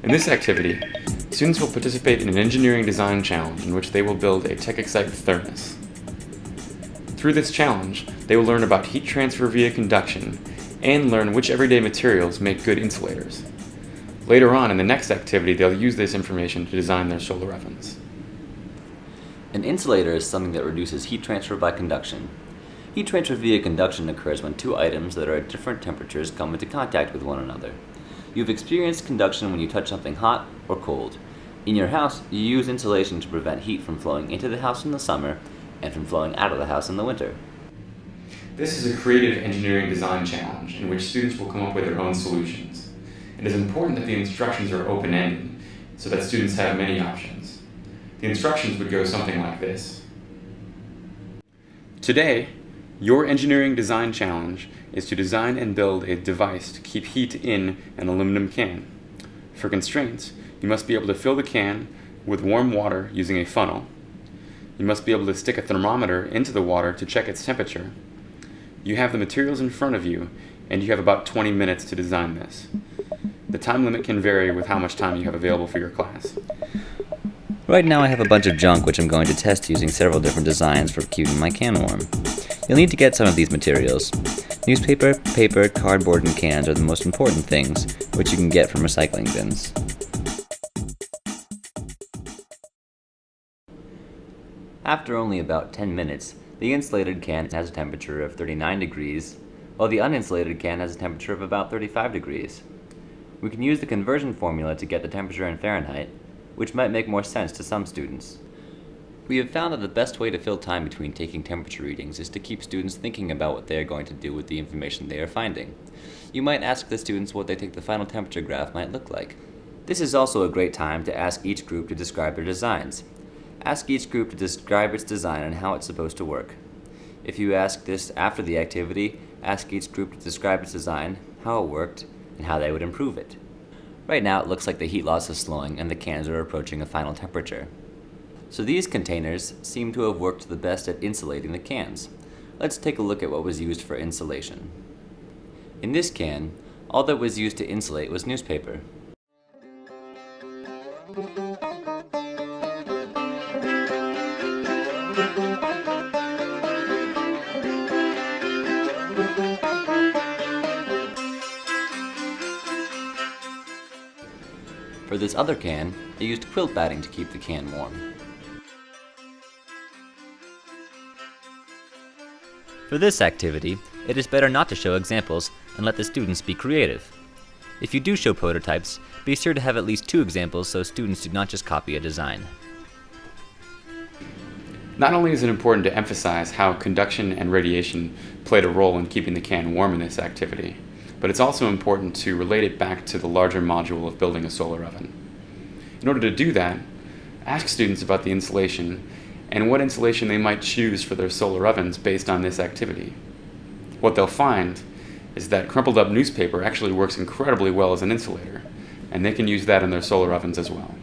In this activity, students will participate in an engineering design challenge in which they will build a TechXcite thermos. Through this challenge, they will learn about heat transfer via conduction and learn which everyday materials make good insulators. Later on in the next activity, they'll use this information to design their solar ovens. An insulator is something that reduces heat transfer by conduction. Heat transfer via conduction occurs when two items that are at different temperatures come into contact with one another. You've experienced conduction when you touch something hot or cold. In your house, you use insulation to prevent heat from flowing into the house in the summer and from flowing out of the house in the winter. This is a creative engineering design challenge in which students will come up with their own solutions. It is important that the instructions are open-ended so that students have many options. The instructions would go something like this. Today, your engineering design challenge is to design and build a device to keep heat in an aluminum can. For constraints, you must be able to fill the can with warm water using a funnel. You must be able to stick a thermometer into the water to check its temperature. You have the materials in front of you, and you have about 20 minutes to design this. The time limit can vary with how much time you have available for your class. Right now I have a bunch of junk which I'm going to test using several different designs for keeping my can warm. You'll need to get some of these materials. Newspaper, paper, cardboard, and cans are the most important things, which you can get from recycling bins. After only about 10 minutes, the insulated can has a temperature of 39 degrees, while the uninsulated can has a temperature of about 35 degrees. We can use the conversion formula to get the temperature in Fahrenheit, which might make more sense to some students. We have found that the best way to fill time between taking temperature readings is to keep students thinking about what they are going to do with the information they are finding. You might ask the students what they think the final temperature graph might look like. This is also a great time to ask each group to describe their designs. Ask each group to describe its design and how it's supposed to work. If you ask this after the activity, ask each group to describe its design, how it worked, and how they would improve it. Right now it looks like the heat loss is slowing and the cans are approaching a final temperature. So these containers seem to have worked the best at insulating the cans. Let's take a look at what was used for insulation. In this can, all that was used to insulate was newspaper. For this other can, I used quilt batting to keep the can warm. For this activity, it is better not to show examples and let the students be creative. If you do show prototypes, be sure to have at least 2 examples so students do not just copy a design. Not only is it important to emphasize how conduction and radiation played a role in keeping the can warm in this activity, but it's also important to relate it back to the larger module of building a solar oven. In order to do that, ask students about the insulation and what insulation they might choose for their solar ovens based on this activity. What they'll find is that crumpled up newspaper actually works incredibly well as an insulator, and they can use that in their solar ovens as well.